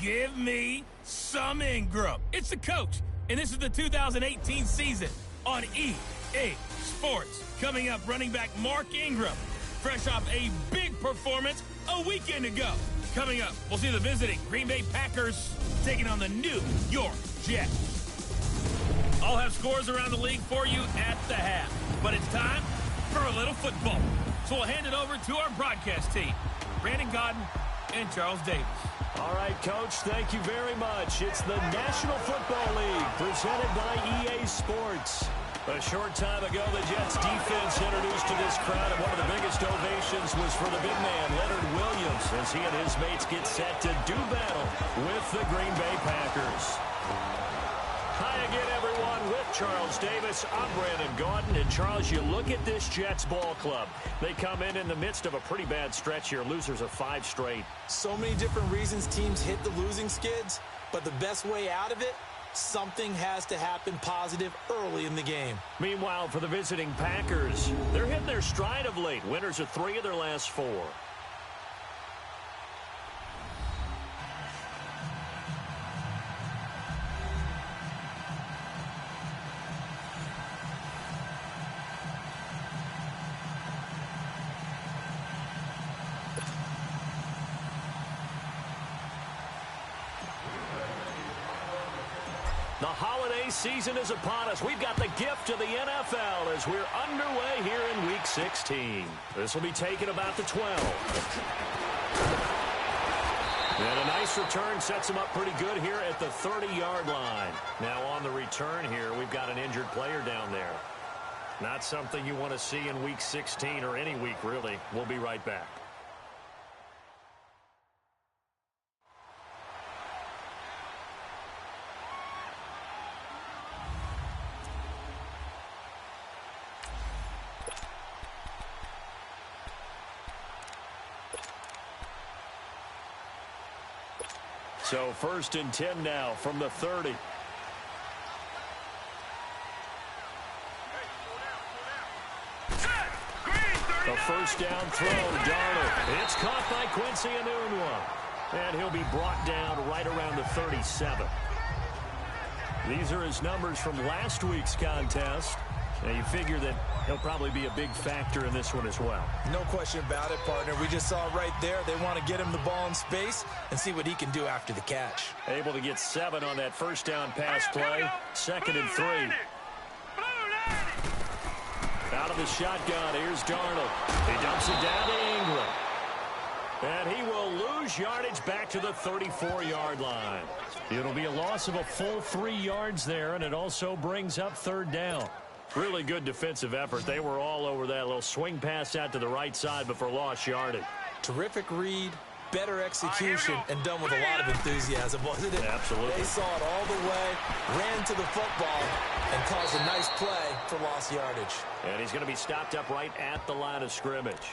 Give me some Ingram. It's the coach, and this is the 2018 season on EA Sports. Coming up, running back Mark Ingram, fresh off a big performance a weekend ago. Coming up, we'll see the visiting Green Bay Packers taking on the New York Jets. I'll have scores around the league for you at the half, but it's time for a little football. So we'll hand it over to our broadcast team, Brandon Godden and Charles Davis. All right, Coach, thank you very much. It's the National Football League presented by EA Sports. A short time ago, the Jets defense introduced to this crowd, and one of the biggest ovations was for the big man, Leonard Williams, as he and his mates get set to do battle with the Green Bay Packers. Hi again, everyone, with Charles Davis. I'm Brandon Gaudin, and Charles, you look at this Jets ball club. They come in the midst of a pretty bad stretch here, losers of 5 straight. So many different reasons teams hit the losing skids, but the best way out of it, something has to happen positive early in the game. Meanwhile, for the visiting Packers, they're hitting their stride of late. Winners of 3 of their last 4. The holiday season is upon us. We've got the gift of the NFL as we're underway here in Week 16. This will be taken about the 12. And a nice return sets him up pretty good here at the 30-yard line. Now on the return here, we've got an injured player down there. Not something you want to see in Week 16 or any week, really. We'll be right back. So 1st and 10 now from the 30. The first down throw, Darnold. It's caught by Quincy Enunwa. And he'll be brought down right around the 37. These are his numbers from last week's contest. Now you figure that he'll probably be a big factor in this one as well. No question about it, partner. We just saw right there. They want to get him the ball in space and see what he can do after the catch. Able to get 7 on that first down pass play. 2nd and 3. Out of the shotgun, here's Darnold. He dumps it down to Ingram. And he will lose yardage back to the 34-yard line. It'll be a loss of a full 3 yards there, and it also brings up 3rd down. Really good defensive effort. They were all over that little swing pass out to the right side before lost yardage. Terrific read, better execution, and done with a lot of enthusiasm, wasn't it? Absolutely. They saw it all the way, ran to the football, and caused a nice play for lost yardage. And he's going to be stopped up right at the line of scrimmage.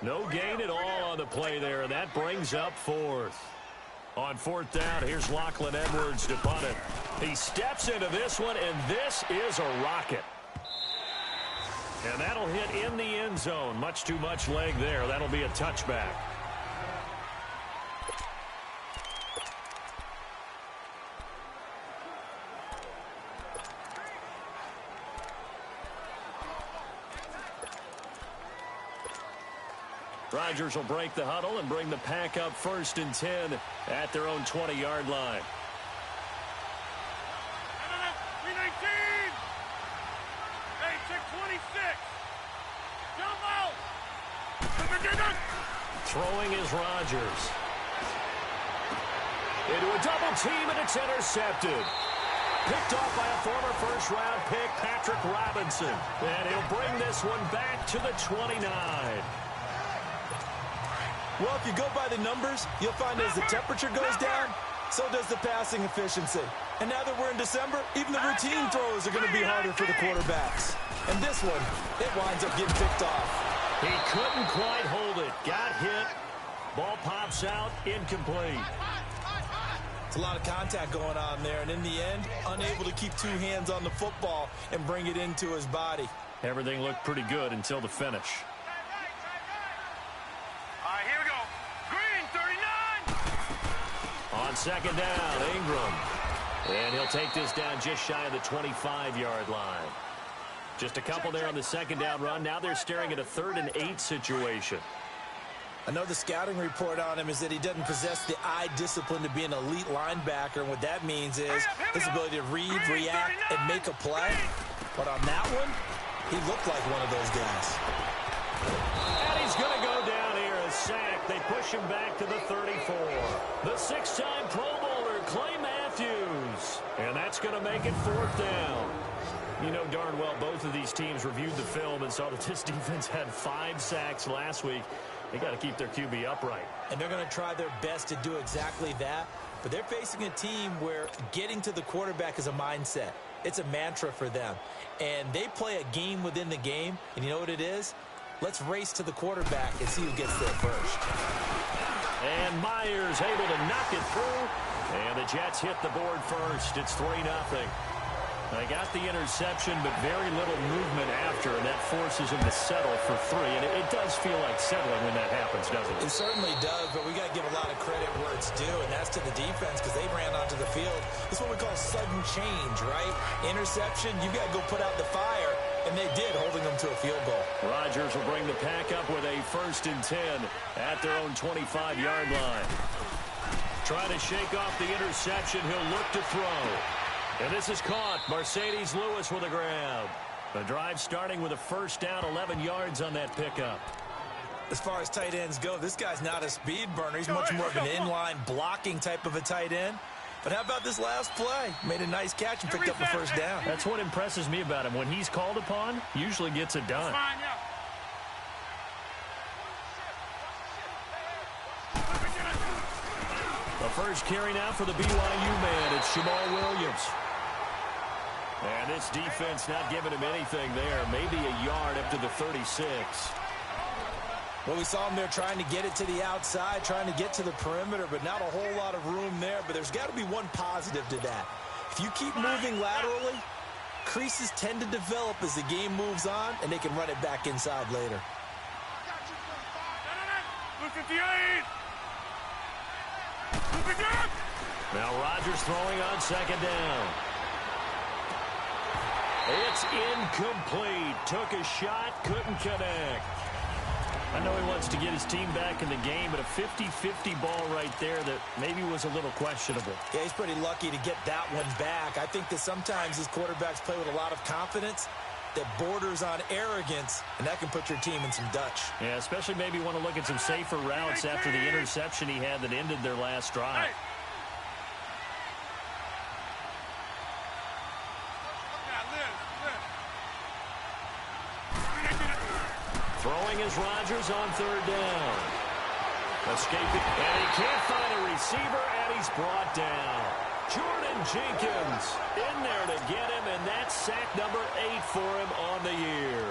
No gain at all on the play there, and that brings up 4th. On 4th down, here's Lachlan Edwards to punt it. He steps into this one, and this is a rocket. And that'll hit in the end zone. Much too much leg there. That'll be a touchback. Rodgers will break the huddle and bring the Pack up 1st and 10 at their own 20-yard line. Throwing is Rodgers. Into a double team, and it's intercepted. Picked off by a former first-round pick, Patrick Robinson. And he'll bring this one back to the 29. Well, if you go by the numbers, you'll find as the temperature goes down, so does the passing efficiency. And now that we're in December, even the routine throws are going to be harder for the quarterbacks. And this one, it winds up getting picked off. He couldn't quite hold it. Got hit. Ball pops out. Incomplete. It's a lot of contact going on there, and in the end, unable to keep 2 hands on the football and bring it into his body. Everything looked pretty good until the finish. All right, here we go. Green, 39. On On second down, Ingram. And he'll take this down just shy of the 25-yard line. Just a couple there on the second down run. Now they're staring at a 3rd and 8 situation. I know the scouting report on him is that he doesn't possess the eye discipline to be an elite linebacker. And what that means is his ability to read, react, and make a play. But on that one, he looked like one of those guys. And he's going to go down here, a sack. They push him back to the 34. The 6-time Pro Bowler, Clay Matthews. And that's going to make it 4th down. You know darn well both of these teams reviewed the film and saw that this defense had 5 sacks last week. They got to keep their QB upright. And they're going to try their best to do exactly that. But they're facing a team where getting to the quarterback is a mindset. It's a mantra for them. And they play a game within the game. And you know what it is? Let's race to the quarterback and see who gets there first. And Myers able to knock it through. And the Jets hit the board first. It's 3-0. They got the interception, but very little movement after, and that forces them to settle for 3. And it does feel like settling when that happens, doesn't it? It certainly does, but we got to give a lot of credit where it's due, and that's to the defense because they ran onto the field. This is what we call sudden change, right? Interception, you got to go put out the fire, and they did, holding them to a field goal. Rodgers will bring the pack up with a 1st and 10 at their own 25-yard line. Trying to shake off the interception, he'll look to throw. And this is caught. Mercedes Lewis with a grab. The drive starting with a 1st down, 11 yards on that pickup. As far as tight ends go, this guy's not a speed burner. He's much more of an inline blocking type of a tight end. But how about this last play? Made a nice catch and picked up the 1st down. That's what impresses me about him. When he's called upon, usually gets it done. The first carry now for the BYU man. It's Jamal Williams. And this defense not giving him anything there. Maybe a yard up to the 36. Well, we saw him there trying to get it to the outside, trying to get to the perimeter, but not a whole lot of room there. But there's got to be one positive to that. If you keep moving laterally, creases tend to develop as the game moves on, and they can run it back inside later. Now Rodgers throwing on second down. It's incomplete. Took a shot, couldn't connect. I know he wants to get his team back in the game, but a 50-50 ball right there that maybe was a little questionable. Yeah, he's pretty lucky to get that one back. I think that sometimes these quarterbacks play with a lot of confidence that borders on arrogance, and that can put your team in some Dutch. Yeah, especially maybe want to look at some safer routes after the interception he had that ended their last drive. Throwing is Rodgers on 3rd down. Escaping, and he can't find a receiver, and he's brought down. Jordan Jenkins in there to get him, and that's sack number 8 for him on the year.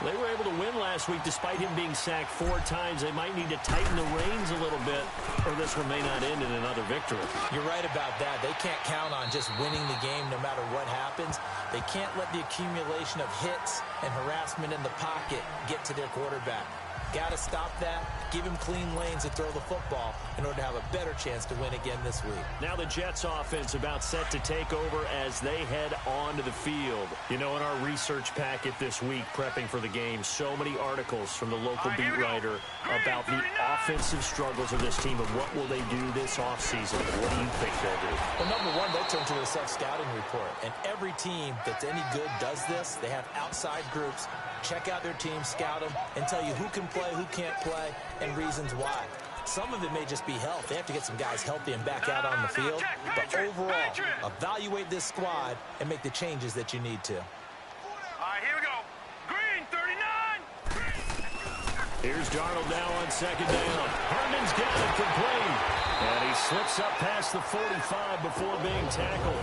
They were able to win last week despite him being sacked 4 times. They might need to tighten the reins a little bit, or this one may not end in another victory. You're right about that. They can't count on just winning the game no matter what happens. They can't let the accumulation of hits and harassment in the pocket get to their quarterback. Got to stop that, give him clean lanes to throw the football in order to have a better chance to win again this week. Now the Jets offense about set to take over as they head onto the field. You know, in our research packet this week, prepping for the game, so many articles from the local beat writer about the offensive struggles of this team and what will they do this offseason. What do you think they'll do? Well, number one, they'll turn to a self-scouting report. And every team that's any good does this. They have outside groups. Check out their team, scout them, and tell you who can play, who can't play, and reasons why. Some of it may just be health. They have to get some guys healthy and back out on the field. But overall, evaluate this squad and make the changes that you need to. All right, here we go. Green, 39. Here's Darnold now on second down. Herndon's got it complete. And he slips up past the 45 before being tackled.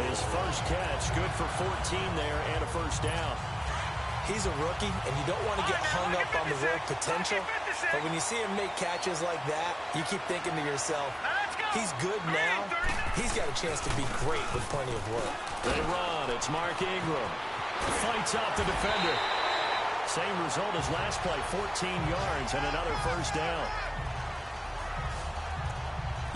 His first catch, good for 14 there and a 1st down. He's a rookie, and you don't want to get hung up on the word potential. But when you see him make catches like that, you keep thinking to yourself, he's good now. He's got a chance to be great with plenty of work. They run. It's Mark Ingram. Fights off the defender. Same result as last play, 14 yards and another 1st down.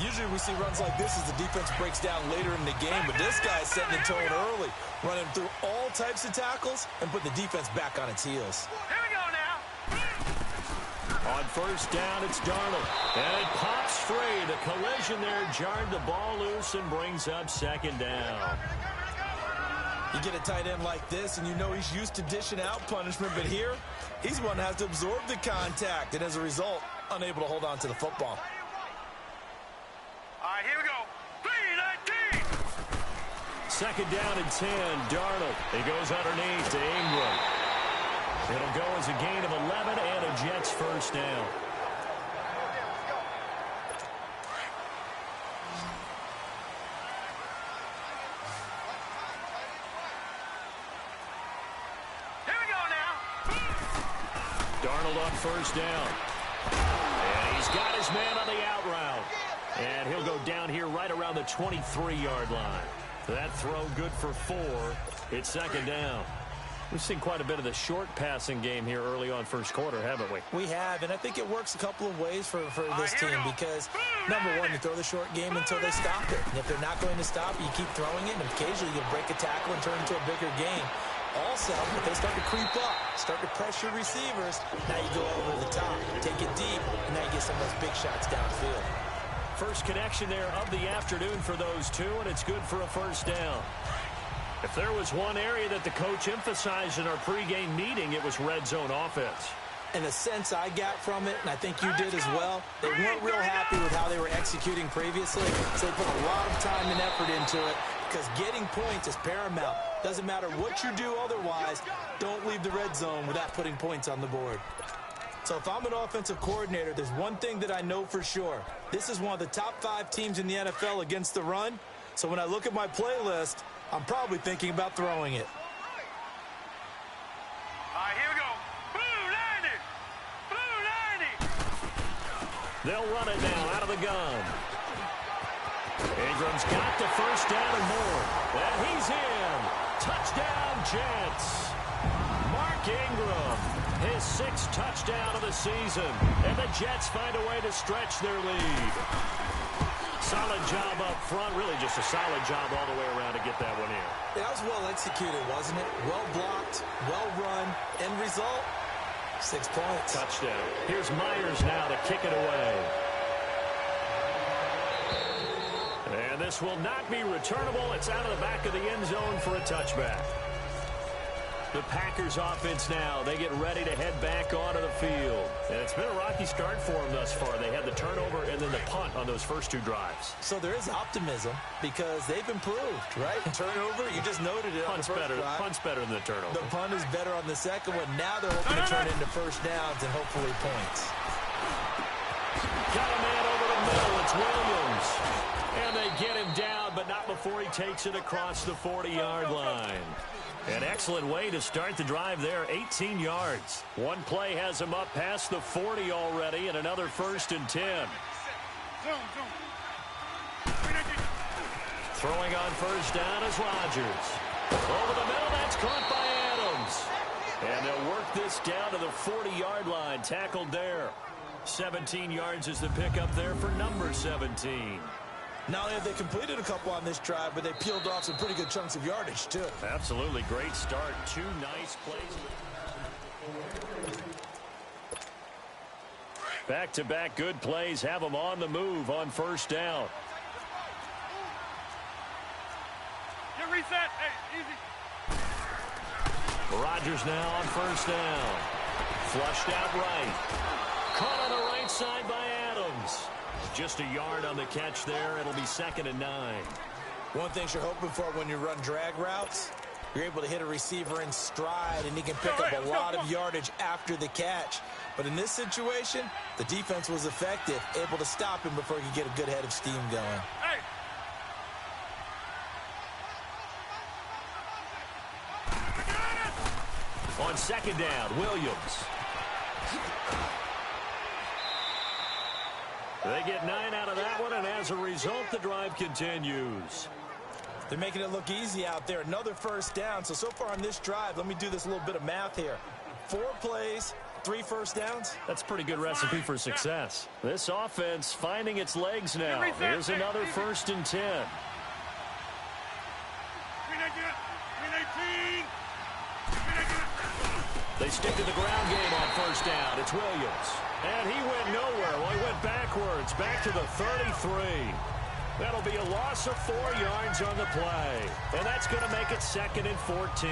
Usually we see runs like this as the defense breaks down later in the game, but this guy's setting the tone early, running through all types of tackles and putting the defense back on its heels. Here we go now. On first down, it's Darnold. And it pops free. The collision there jarred the ball loose and brings up second down. You get a tight end like this, and you know he's used to dishing out punishment, but here, he's one that has to absorb the contact, and as a result, unable to hold on to the football. All right, here we go. 3-19. Second down and 10, Darnold. He goes underneath to Ingram. It'll go as a gain of 11 and a Jets first down. Here we go now. Darnold on first down. And he's got his man on the out route. And he'll go down here right around the 23-yard line. That throw good for 4. It's second down. We've seen quite a bit of the short passing game here early on first quarter, haven't we? We have, and I think it works a couple of ways for this team because, number one, you throw the short game until they stop it. And if they're not going to stop it, you keep throwing it, and occasionally you'll break a tackle and turn it into a bigger game. Also, if they start to creep up, start to pressure receivers, now you go over the top, take it deep, and now you get some of those big shots downfield. First connection there of the afternoon for those two, and it's good for a first down. If there was one area that the coach emphasized in our pregame meeting, it was red zone offense. And the sense I got from it, and I think you did as well, they weren't real happy with how they were executing previously, so they put a lot of time and effort into it because getting points is paramount. Doesn't matter what you do otherwise, don't leave the red zone without putting points on the board. So if I'm an offensive coordinator, there's one thing that I know for sure. This is one of the top 5 teams in the NFL against the run, so when I look at my playlist, I'm probably thinking about throwing it. All right, here we go. Blue 90. Blue 90. They'll run it now out of the gun. Ingram's got the first down and more. And he's in. Touchdown, Jets. Mark Ingram, his 6th touchdown of the season. And the Jets find a way to stretch their lead. Solid job up front. Really just a solid job all the way around to get that one in. That was well executed, wasn't it? Well blocked, well run. End result, 6 points. Touchdown. Here's Myers now to kick it away. And this will not be returnable. It's out of the back of the end zone for a touchback. The Packers offense now. They get ready to head back onto the field. And it's been a rocky start for them thus far. They had the turnover and then the punt on those first 2 drives. So there is optimism because they've improved, right? Turnover, you just noted it. Punt's better than the turnover. The punt is better on the second one. Now they're hoping to turn it into first downs and hopefully points. Got a man over the middle. It's Williams. And they get him down, but not before he takes it across the 40-yard line. An excellent way to start the drive there, 18 yards. One play has him up past the 40 already, and another 1st and 10. Throwing on first down is Rodgers. Over the middle, that's caught by Adams. And they'll work this down to the 40-yard line, tackled there. 17 yards is the pickup there for number 17. Not only have they completed a couple on this drive, but they peeled off some pretty good chunks of yardage, too. Absolutely. Great start. 2 nice plays. Back-to-back good plays have them on the move on first down. Get reset. Hey, easy. Rodgers now on first down. Flushed out right. Caught on the right side by Adams. Just a yard on the catch there. It'll be 2nd and 9. One thing you're hoping for when you run drag routes, you're able to hit a receiver in stride, and he can pick up a lot of yardage after the catch. But in this situation, the defense was effective, able to stop him before he could get a good head of steam going. Hey. On second down, Williams. They get 9 out of that one, and as a result, the drive continues. They're making it look easy out there. Another first down. So far on this drive, let me do this little bit of math here. 4 plays, 3 first downs. That's a pretty good recipe for success. This offense finding its legs now. Here's another 1st and 10. 319. They stick to the ground game on 1st down. It's Williams. And he went nowhere. Well, he went backwards, back to the 33. That'll be a loss of 4 yards on the play. And that's going to make it 2nd and 14.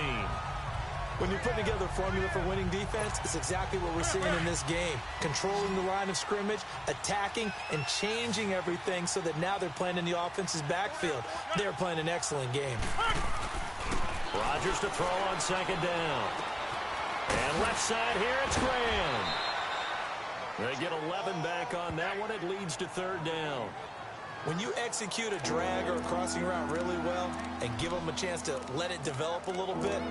When you're putting together a formula for winning defense, it's exactly what we're seeing in this game. Controlling the line of scrimmage, attacking, and changing everything so that now they're playing in the offense's backfield. They're playing an excellent game. Rodgers to throw on 2nd down. And left side here, it's Graham. They get 11 back on that one. It leads to 3rd down. When you execute a drag or a crossing route really well and give them a chance to let it develop a little bit,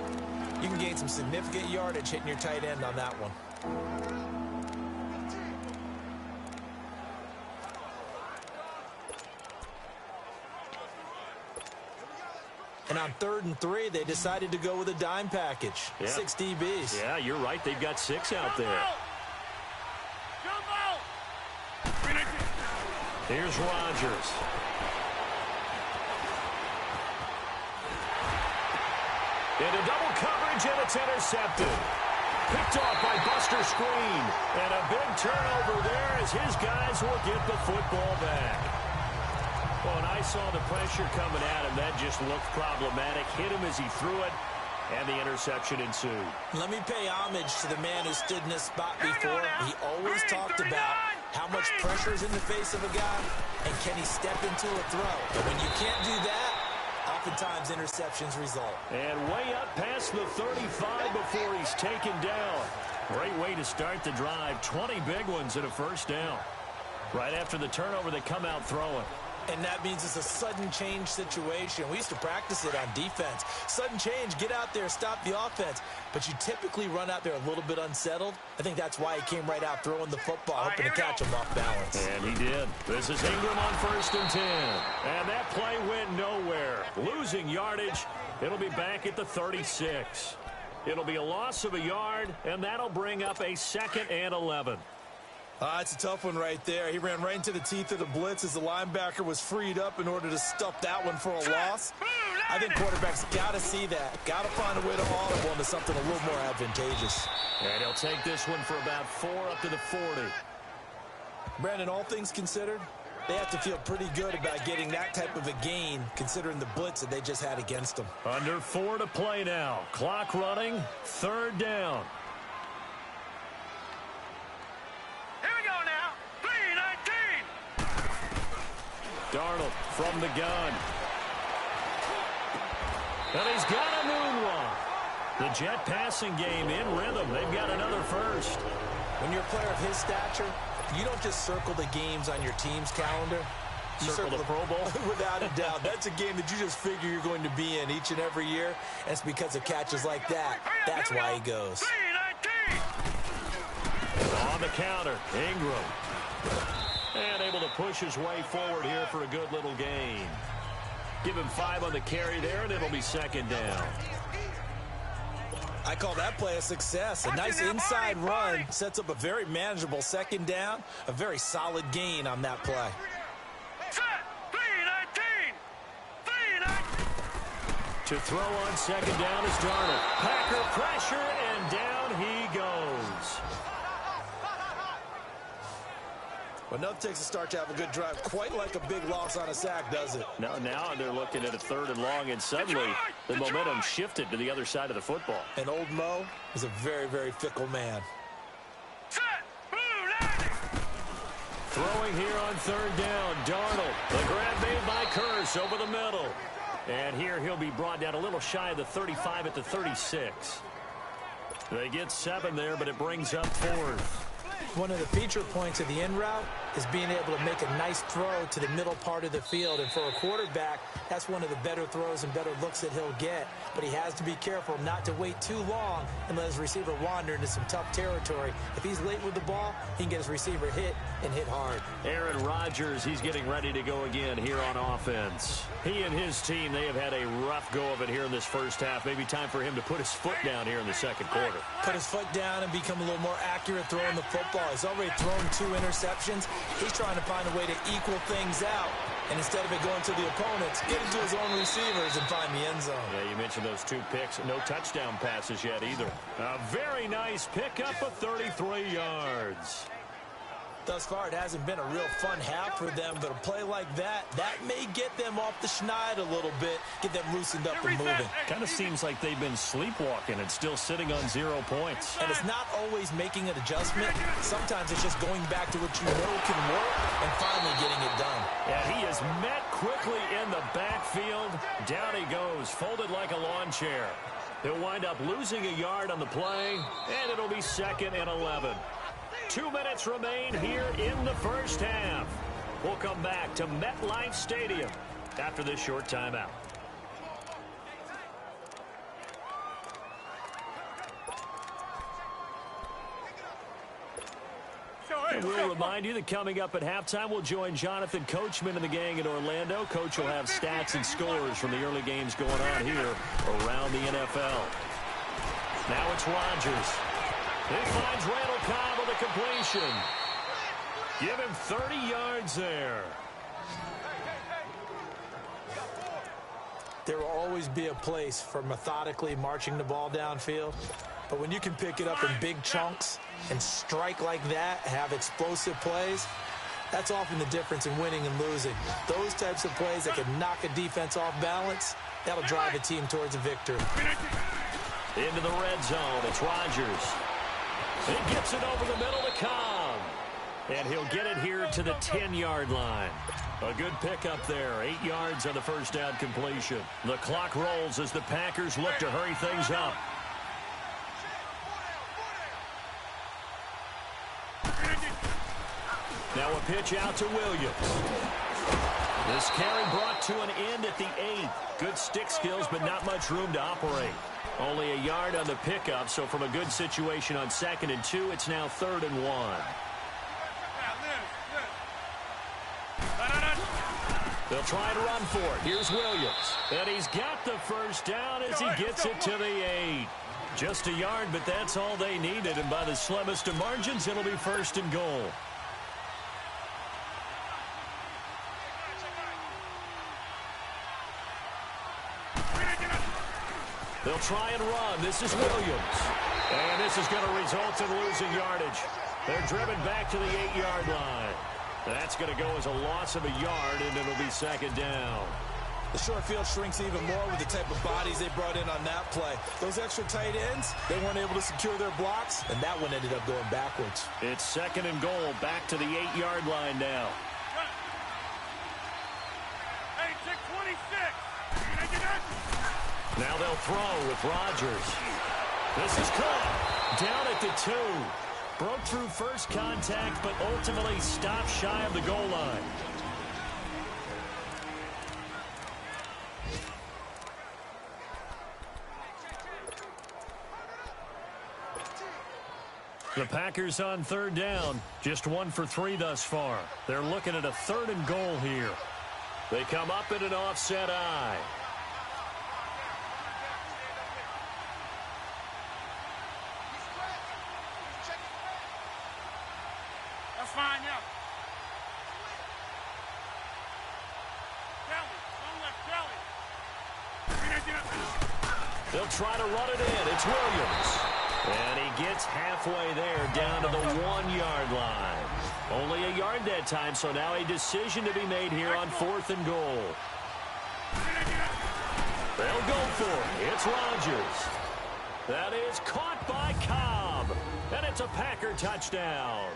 you can gain some significant yardage hitting your tight end on that one. And on 3rd and 3, they decided to go with a dime package. Yeah. 6 DBs. Yeah, you're right. They've got 6 out there. Here's Rodgers. Into double coverage, and it's intercepted. Picked off by Buster Screen. And a big turnover there as his guys will get the football back. Well, when I saw the pressure coming at him, that just looked problematic. Hit him as he threw it, and the interception ensued. Let me pay homage to the man who stood in this spot before. He always talked about how much pressure is in the face of a guy, and can he step into a throw. But when you can't do that, oftentimes interceptions result. And way up past the 35 before he's taken down. Great way to start the drive. 20 big ones in a 1st down. Right after the turnover, they come out throwing. And that means it's a sudden change situation. We used to practice it on defense. Sudden change, get out there, stop the offense. But you typically run out there a little bit unsettled. I think that's why he came right out throwing the football, hoping to catch him off balance. And he did. This is Ingram on 1st and 10. And that play went nowhere. Losing yardage. It'll be back at the 36. It'll be a loss of a yard, and that'll bring up a 2nd and 11. It's a tough one right there. He ran right into the teeth of the blitz as the linebacker was freed up in order to stuff that one for a loss. I think quarterbacks got to see that. Got to find a way to audible into something a little more advantageous. And he'll take this one for about 4 up to the 40. Brandon, all things considered, they have to feel pretty good about getting that type of a gain considering the blitz that they just had against them. Under 4 to play now. Clock running. 3rd down. Darnold from the gun. And he's got a moonwalk. The Jet passing game in rhythm. They've got another 1st. When you're a player of his stature, you don't just circle the games on your team's calendar. You circle the Pro Bowl? Without a doubt. That's a game that you just figure you're going to be in each and every year. And it's because of catches like that. That's why he goes. On the counter, Ingram. And able to push his way forward here for a good little gain. Give him 5 on the carry there, and it'll be 2nd down. I call that play a success. A nice inside run sets up a very manageable 2nd down. A very solid gain on that play. To throw on 2nd down is Darnold. Packer pressure, and down he goes. Well, enough takes a start to have a good drive. Quite like a big loss on a sack, does it? Now they're looking at a 3rd and long, and suddenly the momentum shifted to the other side of the football. And old Mo is a very, very fickle man. Throwing here on 3rd down, Darnold. The grab made by Curse over the middle. And here he'll be brought down a little shy of the 35 at the 36. They get 7 there, but it brings up 4th. One of the feature points of the end route is being able to make a nice throw to the middle part of the field. And for a quarterback, that's one of the better throws and better looks that he'll get. But he has to be careful not to wait too long and let his receiver wander into some tough territory. If he's late with the ball, he can get his receiver hit and hit hard. Aaron Rodgers, he's getting ready to go again here on offense. He and his team, they have had a rough go of it here in this first half. Maybe time for him to put his foot down here in the second quarter. Put his foot down and become a little more accurate throwing the football. He's already thrown 2 interceptions. He's trying to find a way to equal things out. And instead of it going to the opponents, get it to his own receivers and find the end zone. Yeah, you mentioned those 2 picks. No touchdown passes yet either. A very nice pickup of 33 yards. Thus far, it hasn't been a real fun half for them, but a play like that may get them off the schneid a little bit, get them loosened up and moving. Kind of seems like they've been sleepwalking and still sitting on 0 points. And it's not always making an adjustment. Sometimes it's just going back to what you know can work and finally getting it done. Yeah, he is met quickly in the backfield. Down he goes, folded like a lawn chair. He'll wind up losing a yard on the play, and it'll be 2nd and 11. 2 minutes remain here in the first half. We'll come back to MetLife Stadium after this short timeout. And we'll remind you that coming up at halftime, we'll join Jonathan Coachman and the gang in Orlando. Coach will have stats and scores from the early games going on here around the NFL. Now it's Rodgers. He finds Randall Cobb with a completion. Give him 30 yards there. There will always be a place for methodically marching the ball downfield. But when you can pick it up in big chunks and strike like that, have explosive plays, that's often the difference in winning and losing. Those types of plays that can knock a defense off balance, that'll drive a team towards a victory. Into the red zone, it's Rodgers. He gets it over the middle to Cobb. And he'll get it here to the 10-yard line. A good pickup there. 8 yards on the first down completion. The clock rolls as the Packers look to hurry things up. Now a pitch out to Williams. This carry brought to an end at the 8th. Good stick skills, but not much room to operate. Only a yard on the pickup, so from a good situation on 2nd and 2, it's now 3rd and 1. They'll try to run for it. Here's Williams. And he's got the first down as he gets it to the 8. Just a yard, but that's all they needed. And by the slimmest of margins, it'll be 1st and goal. They'll try and run. This is Williams. And this is going to result in losing yardage. They're driven back to the 8-yard line. That's going to go as a loss of a yard, and it'll be 2nd down. The short field shrinks even more with the type of bodies they brought in on that play. Those extra tight ends, they weren't able to secure their blocks, and that one ended up going backwards. It's 2nd and goal, back to the 8-yard line now. Hey, 626. Now they'll throw with Rodgers. This is caught down at the 2. Broke through first contact, but ultimately stopped shy of the goal line. The Packers on 3rd down, just 1 for 3 thus far. They're looking at a 3rd and goal here. They come up in an offset eye. That's fine, yeah. Kelly, don't let Kelly. They'll try to run it in. It's Williams. And he gets halfway there down to the 1-yard line. Only a yard that time, so now a decision to be made here on 4th and goal. They'll go for it. It's Rodgers. That is caught by Cobb. And it's a Packer touchdown.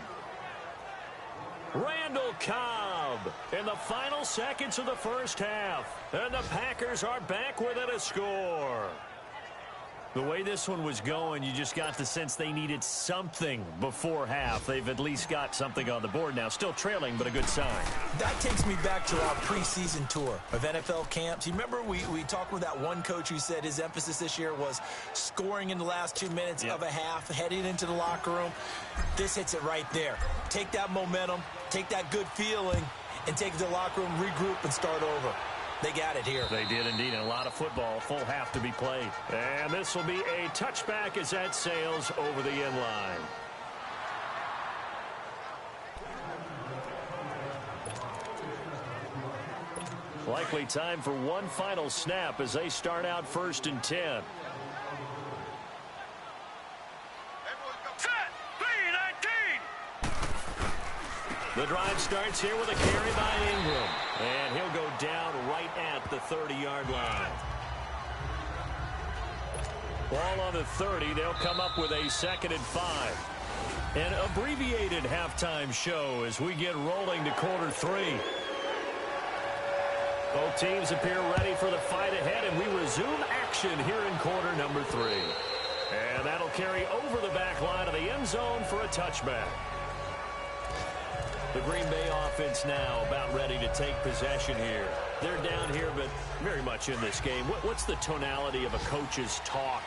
Randall Cobb in the final seconds of the first half. And the Packers are back within a score. The way this one was going, you just got the sense they needed something before half. They've at least got something on the board now. Still trailing, but a good sign. That takes me back to our preseason tour of NFL camps. You remember we talked with that one coach who said his emphasis this year was scoring in the last 2 minutes of a half, heading into the locker room. This hits it right there. Take that momentum, take that good feeling, and take it to the locker room, regroup, and start over. They got it here. They did indeed, and a lot of football, full half to be played. And this will be a touchback as that sails over the end line. Likely time for one final snap as they start out 1st and 10. The drive starts here with a carry by Ingram. And he'll go down right at the 30-yard line. Ball on the 30. They'll come up with a 2nd and 5. An abbreviated halftime show as we get rolling to quarter 3. Both teams appear ready for the fight ahead, and we resume action here in quarter number 3. And that'll carry over the back line of the end zone for a touchback. The Green Bay offense now about ready to take possession here. They're down here, but very much in this game. What's the tonality of a coach's talk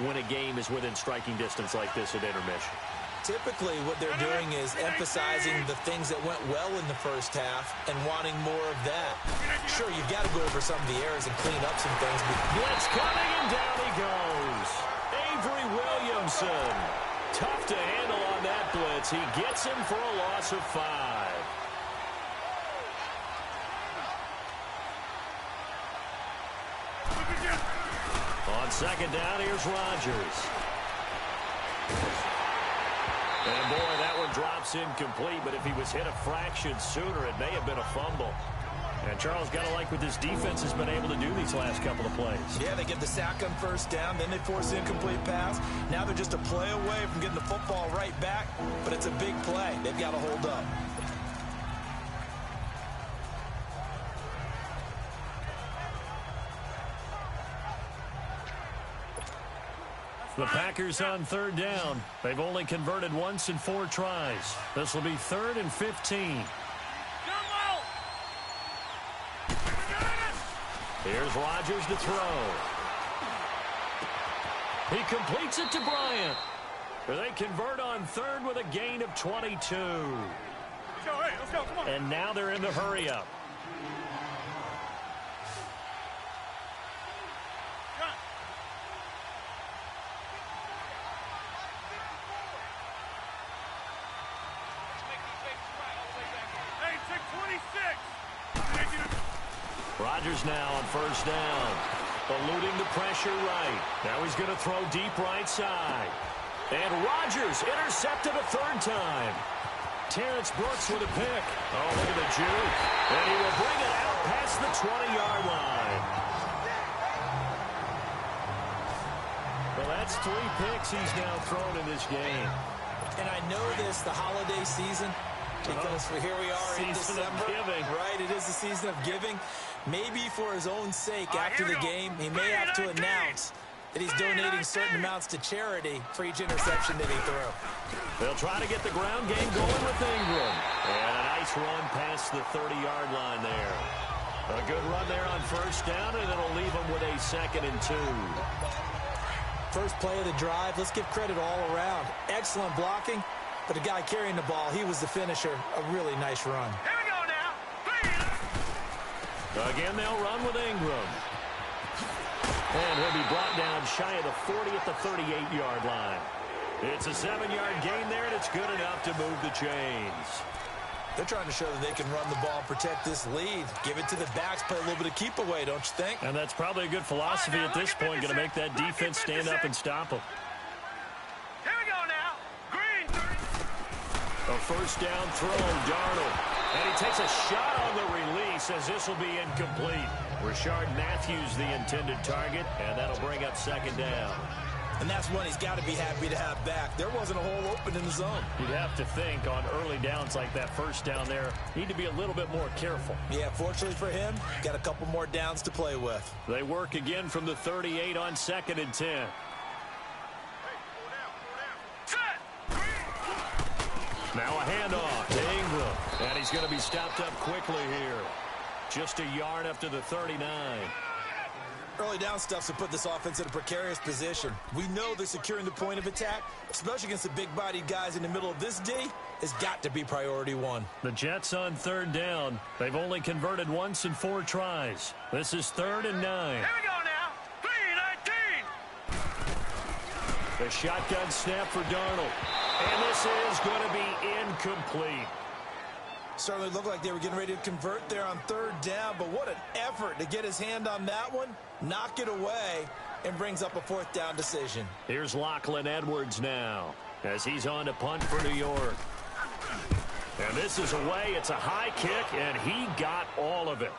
when a game is within striking distance like this at intermission? Typically, what they're doing is emphasizing the things that went well in the first half and wanting more of that. Sure, you've got to go over some of the errors and clean up some things. Blitz coming, and down he goes. Avery Williamson. Tough to handle on that blitz. He gets him for a loss of 5. On 2nd down, here's Rodgers. And boy, that one drops incomplete, but if he was hit a fraction sooner, it may have been a fumble. And Charles, got to like what this defense has been able to do these last couple of plays. Yeah, they get the sack on 1st down, then they force the incomplete pass. Now they're just a play away from getting the football right back, but it's a big play. They've got to hold up. The Packers on 3rd down. They've only converted once in 4 tries. This will be 3rd and 15. Here's Rodgers to throw. He completes it to Bryant. They convert on 3rd with a gain of 22. Let's go, come on. And now they're in the hurry-up. Hey, take 26. Rodgers now on 1st down. Eluding the pressure right. Now he's going to throw deep right side. And Rodgers intercepted a 3rd time. Terrence Brooks with a pick. Oh, look at the juke. And he will bring it out past the 20-yard line. Well, that's 3 picks he's now thrown in this game. And I know this, the holiday season, because here we are in December. Right, it is the season of giving. Maybe for his own sake, after the game, he may have to announce that he's donating certain amounts to charity for each interception that he threw. They'll try to get the ground game going with Ingram. And a nice run past the 30-yard line there. A good run there on 1st down, and it'll leave him with a 2nd and 2. First play of the drive, let's give credit all around. Excellent blocking, but the guy carrying the ball, he was the finisher. A really nice run. Here we go now. Again, they'll run with Ingram. And he'll be brought down shy of the 40 at the 38-yard line. It's a 7-yard gain there, and it's good enough to move the chains. They're trying to show that they can run the ball, protect this lead. Give it to the backs, play a little bit of keep away, don't you think? And that's probably a good philosophy at this point, going to make that defense stand up and stop them. Here we go now. Green. A 1st down throw, Darnold. And he takes a shot on the release as this will be incomplete. Rashard Matthews the intended target, and that'll bring up 2nd down. And that's one he's got to be happy to have back. There wasn't a hole open in the zone. You'd have to think on early downs like that 1st down there, need to be a little bit more careful. Yeah, fortunately for him, got a couple more downs to play with. They work again from the 38 on 2nd and 10. Now a handoff to Ingram. And he's going to be stopped up quickly here. Just a yard up to the 39. Early down stuffs will put this offense in a precarious position. We know that securing the point of attack, especially against the big-bodied guys in the middle of this D, has got to be priority one. The Jets on third down. They've only converted once in 4 tries. This is 3rd and 9. Here we go now. 3-19. The shotgun snap for Darnold. And this is going to be incomplete. Certainly looked like they were getting ready to convert there on 3rd down, but what an effort to get his hand on that one, knock it away, and brings up a 4th down decision. Here's Lachlan Edwards now as he's on to punt for New York. And this is away. It's a high kick, and he got all of it.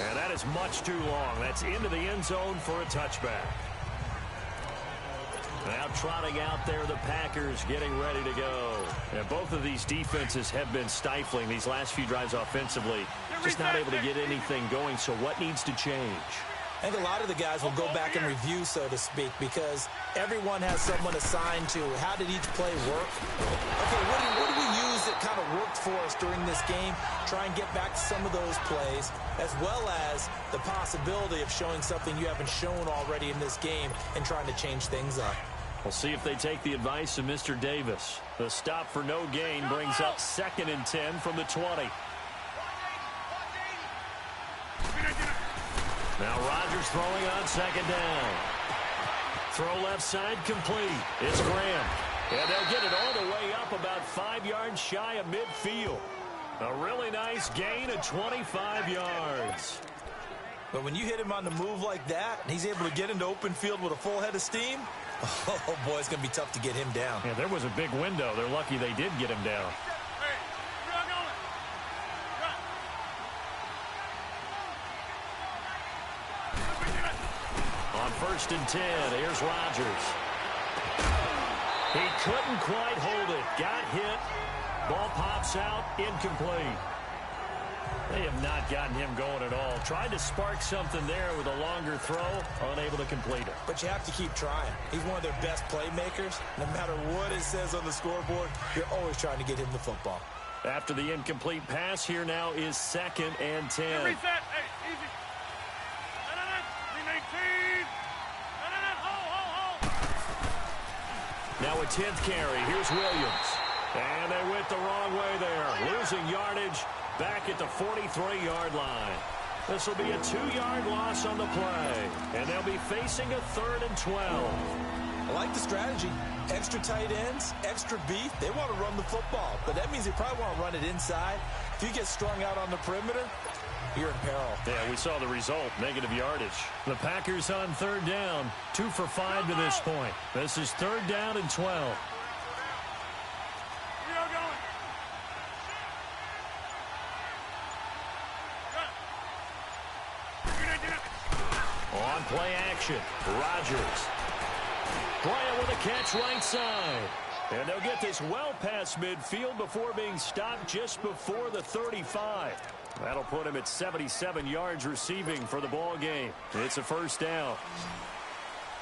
And that is much too long. That's into the end zone for a touchback. Now trotting out there, the Packers getting ready to go. And both of these defenses have been stifling these last few drives offensively. Just not able to get anything going, so what needs to change? I think a lot of the guys will go back and review, so to speak, because everyone has someone assigned to how did each play work. Okay, what do we use that kind of worked for us during this game? Try and get back to some of those plays, as well as the possibility of showing something you haven't shown already in this game and trying to change things up. We'll see if they take the advice of Mr. Davis. The stop for no gain brings up 2nd and 10 from the 20. Now Rodgers throwing on 2nd down. Throw left side complete. It's Graham. And they'll get it all the way up about 5 yards shy of midfield. A really nice gain of 25 yards. But when you hit him on the move like that, and he's able to get into open field with a full head of steam, oh boy, it's going to be tough to get him down. Yeah, there was a big window. They're lucky they did get him down. On 1st and 10, here's Rodgers. He couldn't quite hold it. Got hit. Ball pops out. Incomplete. They have not gotten him going at all. Tried to spark something there with a longer throw. Unable to complete it. But you have to keep trying. He's one of their best playmakers. No matter what it says on the scoreboard, you're always trying to get him the football. After the incomplete pass, here now is 2nd and 10. Reset. Hey, easy. 3-19. Now a 10th carry. Here's Williams. And they went the wrong way there. Losing yardage back at the 43-yard line. This will be a 2-yard loss on the play. And they'll be facing a 3rd and 12. I like the strategy. Extra tight ends, extra beef. They want to run the football, but that means they probably want to run it inside. If you get strung out on the perimeter, you're in peril. Yeah, we saw the result, negative yardage. The Packers on 3rd down, 2 for 5 to this point. This is 3rd down and 12. On play action, Rodgers. Bryant with a catch right side. And they'll get this well past midfield before being stopped just before the 35. That'll put him at 77 yards receiving for the ball game. It's a 1st down.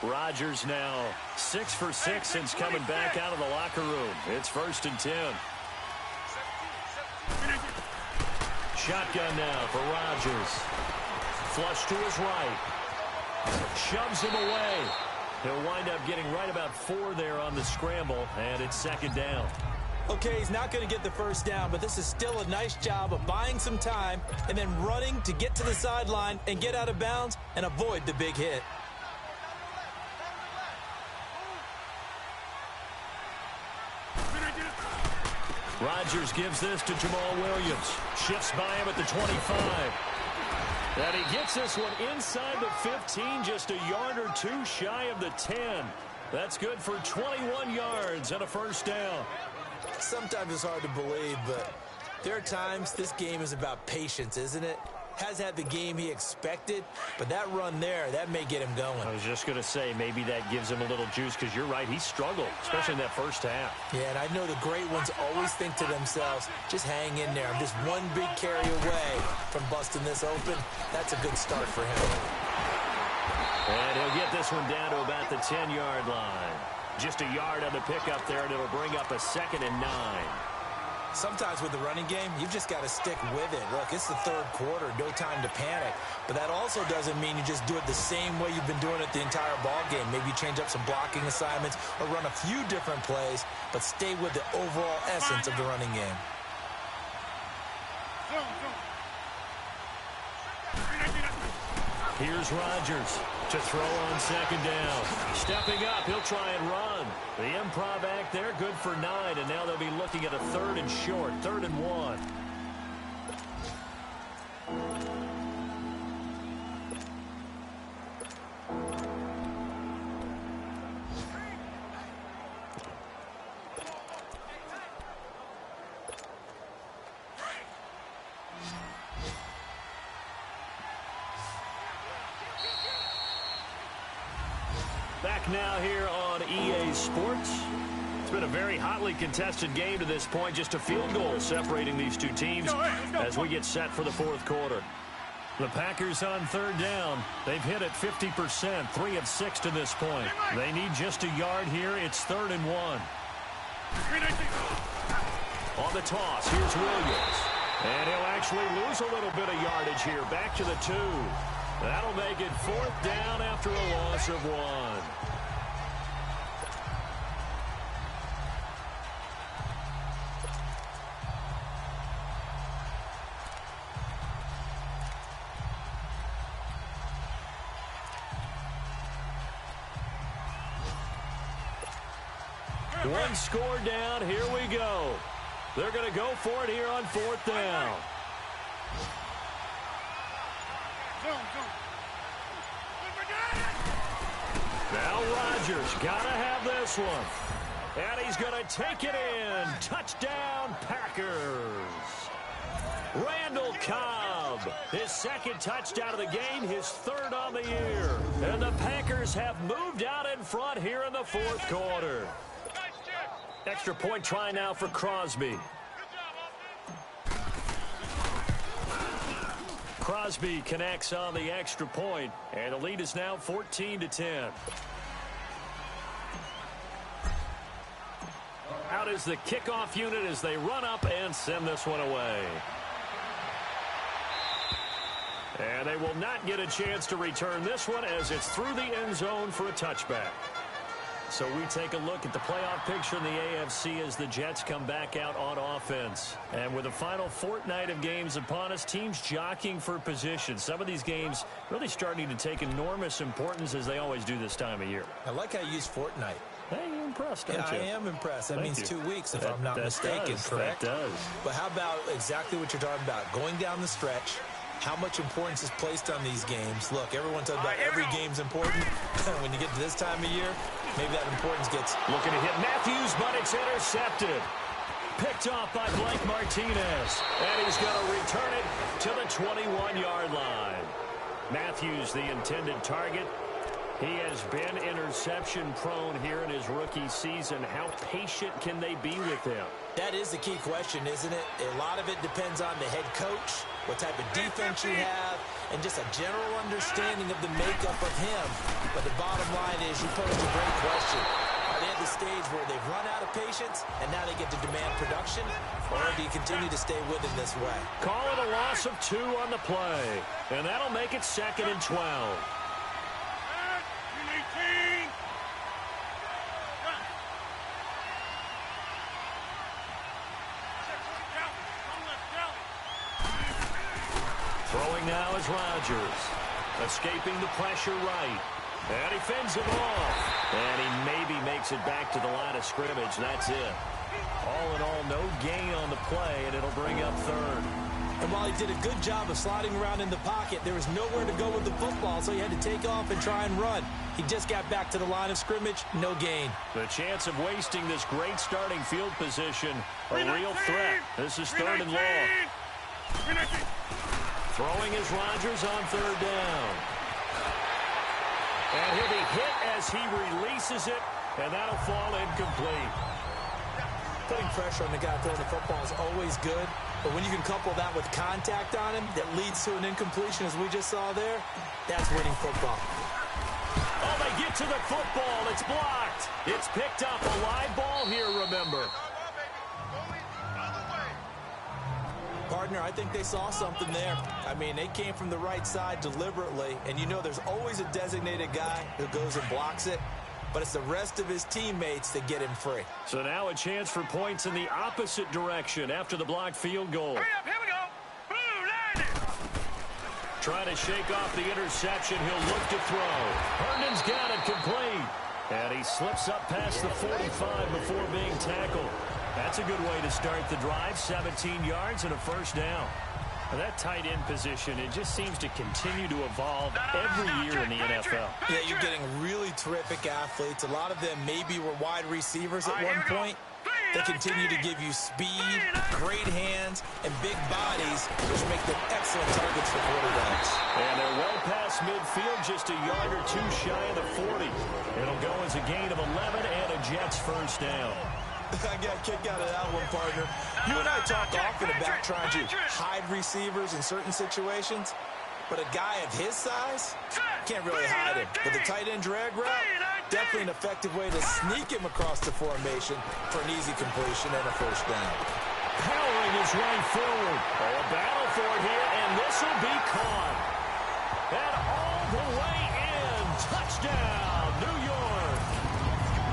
Rodgers now 6 for 6 since coming back out of the locker room. It's 1st and 10. Shotgun now for Rodgers. Flush to his right. Shoves him away. He'll wind up getting right about 4 there on the scramble, and it's 2nd down. Okay, he's not going to get the 1st down, but this is still a nice job of buying some time and then running to get to the sideline and get out of bounds and avoid the big hit. Rodgers gives this to Jamal Williams. Shifts by him at the 25. And he gets this one inside the 15, just a yard or 2 shy of the 10. That's good for 21 yards and a 1st down. Sometimes it's hard to believe, but there are times this game is about patience, isn't it? Has had the game he expected, but that run there, that may get him going. I was just going to say, maybe that gives him a little juice, because you're right, he struggled, especially in that 1st half. Yeah, and I know the great ones always think to themselves, just hang in there. I'm just one big carry away from busting this open. That's a good start for him. And he'll get this one down to about the 10-yard line. Just a yard on the pickup there, and it'll bring up a 2nd and 9. Sometimes with the running game, you've just got to stick with it. Look, it's the third quarter, no time to panic. But that also doesn't mean you just do it the same way you've been doing it the entire ball game. Maybe change up some blocking assignments or run a few different plays, but stay with the overall essence of the running game. Here's Rodgers to throw on 2nd down. Stepping up, he'll try and run. The improv act there, good for 9, and now they'll be looking at a 3rd and short, 3rd and 1. Back now here on EA Sports. It's been a very hotly contested game to this point. Just a field goal separating these two teams as we get set for the 4th quarter. The Packers on 3rd down. They've hit it 50%, 3 of 6 to this point. They need just a yard here. It's 3rd and 1. On the toss, here's Williams. And he'll actually lose a little bit of yardage here. Back to the 2. That'll make it 4th down after a loss of 1. One score down. Here we go. They're going to go for it here on 4th down. Now Rodgers got to have this one. And he's going to take it in. Touchdown, Packers. Randall Cobb, his 2nd touchdown of the game, his 3rd on the year. And the Packers have moved out in front here in the 4th quarter. Extra point try now for Crosby. Crosby connects on the extra point, and the lead is now 14-10. Out is the kickoff unit as they run up and send this one away. And they will not get a chance to return this one as it's through the end zone for a touchback. So we take a look at the playoff picture in the AFC as the Jets come back out on offense. And with the final fortnight of games upon us, teams jockeying for position. Some of these games really starting to take enormous importance as they always do this time of year. I like how you use fortnight. Hey, you're impressed, aren't you? I am impressed. That means 2 weeks, if I'm not mistaken, does, correct? That does. But how about exactly what you're talking about? Going down the stretch, how much importance is placed on these games. Look, everyone talks about every game's important. When you get to this time of year, maybe that importance gets... Looking to hit Matthews, but it's intercepted. Picked off by Blake Martinez. And he's going to return it to the 21-yard line. Matthews, the intended target. He has been interception-prone here in his rookie season. How patient can they be with him? That is the key question, isn't it? A lot of it depends on the head coach, what type of defense you have, and just a general understanding of the makeup of him. But the bottom line is, you posed a great question. Are they at the stage where they've run out of patience, and now they get to demand production? Or do you continue to stay with him this way? Call it a loss of 2 on the play. And that'll make it 2nd and 12. Throwing now is Rodgers. Escaping the pressure right. And he fends him off. And he maybe makes it back to the line of scrimmage. That's it. All in all, no gain on the play, and it'll bring up 3rd. And while he did a good job of sliding around in the pocket, there was nowhere to go with the football, so he had to take off and try and run. He just got back to the line of scrimmage, no gain. The chance of wasting this great starting field position, a real threat. This is 3rd and long. Throwing is Rodgers on 3rd down. And he'll be hit as he releases it, and that'll fall incomplete. Putting pressure on the guy throwing the football is always good, but when you can couple that with contact on him that leads to an incompletion, as we just saw there, that's winning football. Oh, they get to the football. It's blocked. It's picked up. A live ball here, remember. Partner, I think they saw something there. I mean, they came from the right side deliberately, and you know there's always a designated guy who goes and blocks it, but it's the rest of his teammates that get him free. So now a chance for points in the opposite direction after the blocked field goal. Hurry up, here we go. Boom, there it is. Trying to shake off the interception. He'll look to throw. Herndon's got it complete. And he slips up past the 45 before being tackled. That's a good way to start the drive. 17 yards and a first down. Well, that tight end position, it just seems to continue to evolve every year in the NFL. Yeah, you're getting really terrific athletes. A lot of them maybe were wide receivers at one point. They continue to give you speed, great hands, and big bodies, which make them excellent targets for quarterbacks. And they're well past midfield, just a yard or two shy of the 40. It'll go as a gain of 11 and a Jets first down. I got a kick out of that one, partner. You and I talk often about trying to hide receivers in certain situations, but a guy of his size can't really hide him. But the tight end drag route, definitely an effective way to sneak him across the formation for an easy completion and a first down. Powering his way forward. Oh, a battle for it here, and this will be caught. And all the way in. Touchdown, New York.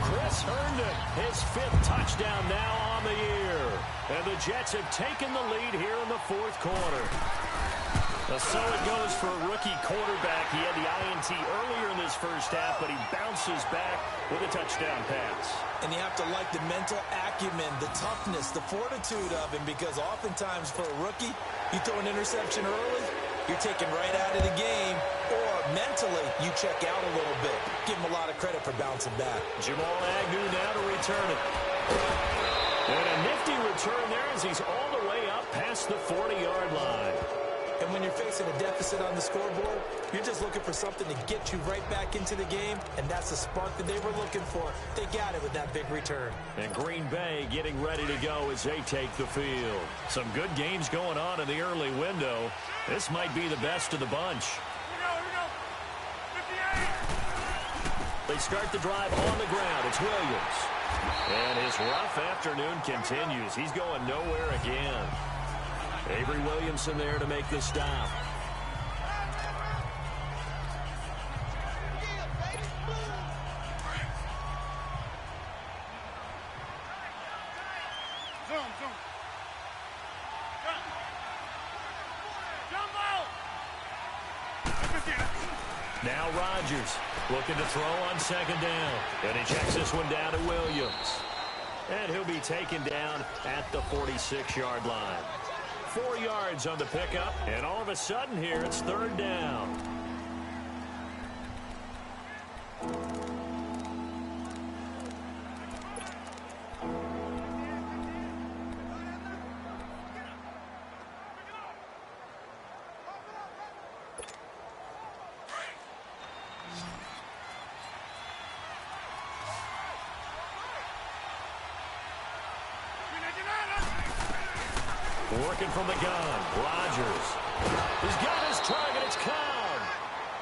Chris Herndon, his 5th touchdown now on the year. And the Jets have taken the lead here in the 4th quarter. So it goes for a rookie quarterback. He had the INT earlier in this first half, but he bounces back with a touchdown pass. And you have to like the mental acumen, the toughness, the fortitude of him, because oftentimes for a rookie, you throw an interception early, you're taken right out of the game, or mentally you check out a little bit. Give him a lot of credit for bouncing back. Jamal Agnew now to return it. And a nifty return there as he's all the way up past the 40-yard line. And when you're facing a deficit on the scoreboard, you're just looking for something to get you right back into the game, and that's the spark that they were looking for. They got it with that big return. And Green Bay getting ready to go as they take the field. Some good games going on in the early window. This might be the best of the bunch. Here we go. 58. They start the drive on the ground. It's Williams. And his rough afternoon continues. He's going nowhere again. Avery Williamson there to make the stop. Zoom. Jumbo. Now Rodgers looking to throw on second down. And he checks this one down to Williams. And he'll be taken down at the 46-yard line. 4 yards on the pickup, and all of a sudden here, it's third down. Working from the gun, Rodgers. He's got his target, it's Cobb.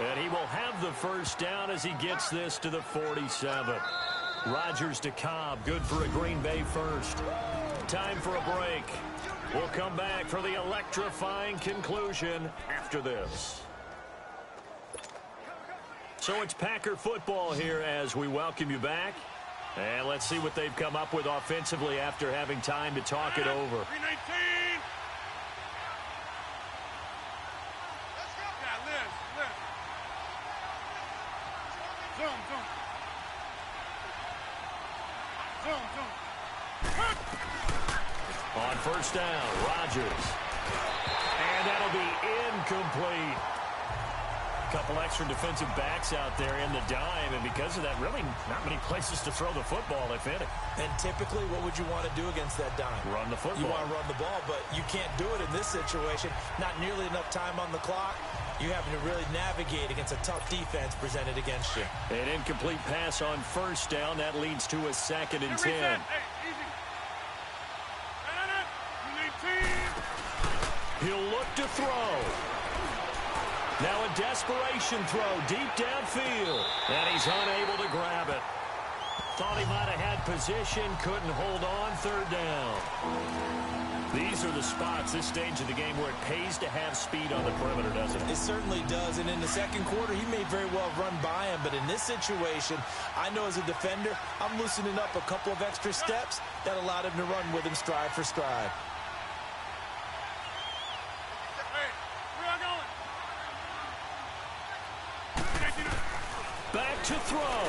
And he will have the first down as he gets this to the 47. Rodgers to Cobb, good for a Green Bay first. Time for a break. We'll come back for the electrifying conclusion after this. So it's Packer football here as we welcome you back. And let's see what they've come up with offensively after having time to talk it over. 319. Zoom. On first down, Rodgers. And that'll be incomplete. A couple extra defensive backs out there in the dime, and because of that, really not many places to throw the football, if any. And typically, what would you want to do against that dime? Run the football. You want to run the ball, but you can't do it in this situation. Not nearly enough time on the clock. You having to really navigate against a tough defense presented against you. An incomplete pass on first down. That leads to a 2nd and 10. Hey, easy. No. 319. He'll look to throw. Now a desperation throw deep downfield. And he's unable to grab it. Thought he might have had position, couldn't hold on, third down. These are the spots, this stage of the game, where it pays to have speed on the perimeter, doesn't it? It certainly does, and in the second quarter, he may very well run by him, but in this situation, I know as a defender, I'm loosening up a couple of extra steps that allowed him to run with him stride for stride. Back to throw.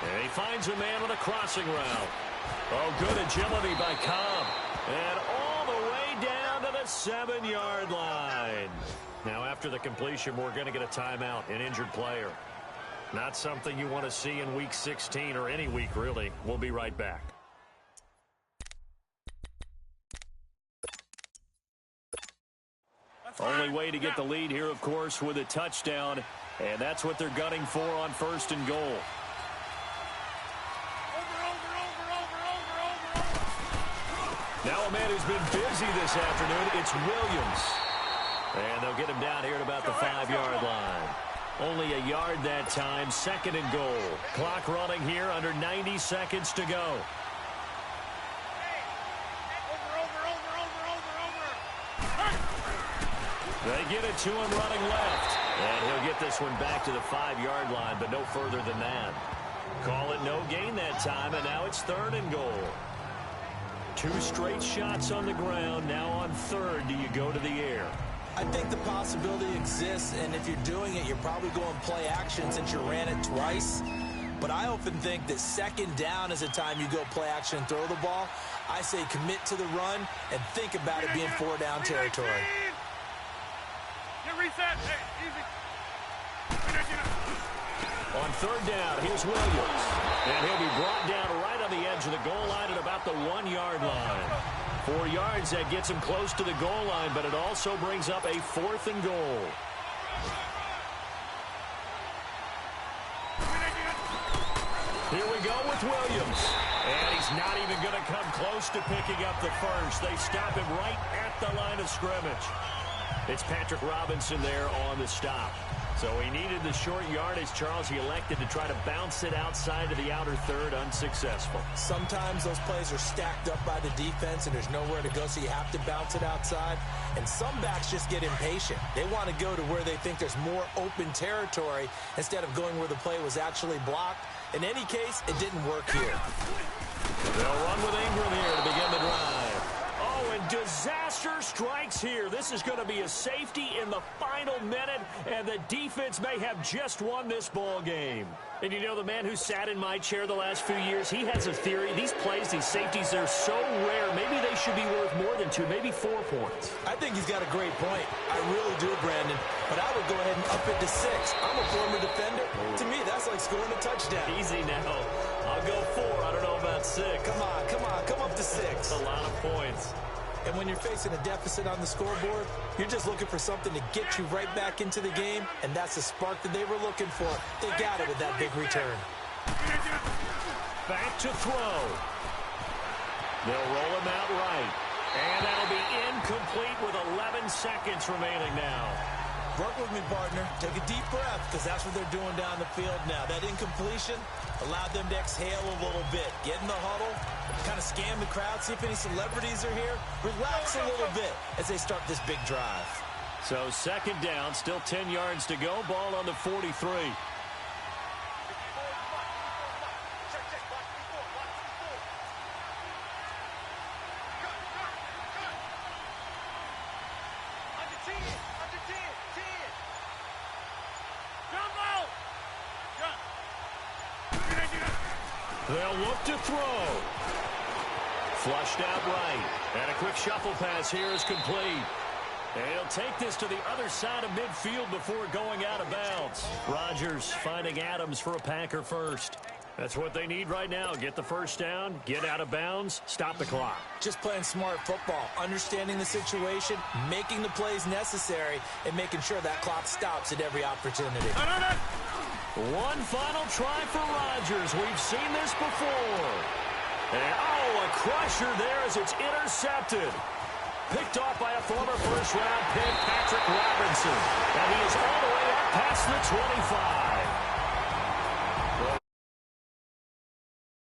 And he finds a man on a crossing route. Oh, good agility by Cobb. And all the way down to the 7-yard line. Now, after the completion, we're going to get a timeout, an injured player. Not something you want to see in Week 16 or any week, really. We'll be right back. Only way to get the lead here, of course, with a touchdown. And that's what they're gunning for on 1st and goal. Now a man who's been busy this afternoon, it's Williams. And they'll get him down here at about the 5-yard line. Only a yard that time, 2nd and goal. Clock running here, under 90 seconds to go. They get it to him running left. And he'll get this one back to the 5-yard line, but no further than that. Call it no gain that time, and now it's 3rd and goal. 2 straight shots on the ground. Now on 3rd, do you go to the air? I think the possibility exists, and if you're doing it, you're probably going play action since you ran it twice. But I often think that 2nd down is a time you go play action and throw the ball. I say commit to the run and think about it being 4-down territory. Reset. Hey, easy. On 3rd down, here's Williams. And he'll be brought down right on the edge of the goal line at about the 1-yard line. 4 yards, that gets him close to the goal line, but it also brings up a 4th and goal. Here we go with Williams. And he's not even going to come close to picking up the first. They stop him right at the line of scrimmage. It's Patrick Robinson there on the stop. So he needed the short yardage, Charles. He elected to try to bounce it outside to the outer third, unsuccessful. Sometimes those plays are stacked up by the defense and there's nowhere to go, so you have to bounce it outside. And some backs just get impatient. They want to go to where they think there's more open territory instead of going where the play was actually blocked. In any case, it didn't work here. They'll run with Ingram here to begin the drive. Oh, and disaster strikes here. This is going to be a safety in the final minute, and the defense may have just won this ball game. And you know, the man who sat in my chair the last few years, he has a theory. These plays, these safeties, they're so rare. Maybe they should be worth more than 2, maybe 4 points. I think he's got a great point. I really do, Brandon. But I would go ahead and up it to 6. I'm a former defender. To me, that's like scoring a touchdown. Easy now. I'll go 4. I don't know about 6. Come on. Come up to 6. That's a lot of points. And when you're facing a deficit on the scoreboard, you're just looking for something to get you right back into the game, and that's the spark that they were looking for. They got it with that big return. Back to throw. They'll roll him out right. And that'll be incomplete with 11 seconds remaining now. Work with me, partner. Take a deep breath, because that's what they're doing down the field now. That incompletion allowed them to exhale a little bit. Get in the huddle, kind of scan the crowd, see if any celebrities are here. Relax a little bit as they start this big drive. So 2nd down, still 10 yards to go. Ball on the 43. They'll look to throw. Flushed out right. And a quick shuffle pass here is complete. And he'll take this to the other side of midfield before going out of bounds. Rodgers finding Adams for a Packer first. That's what they need right now. Get the first down, get out of bounds, stop the clock. Just playing smart football, understanding the situation, making the plays necessary, and making sure that clock stops at every opportunity. One final try for Rodgers. We've seen this before. And, oh, a crusher there as it's intercepted. picked off by a former first-round pick, Patrick Robinson. And he is all the way up past the 25.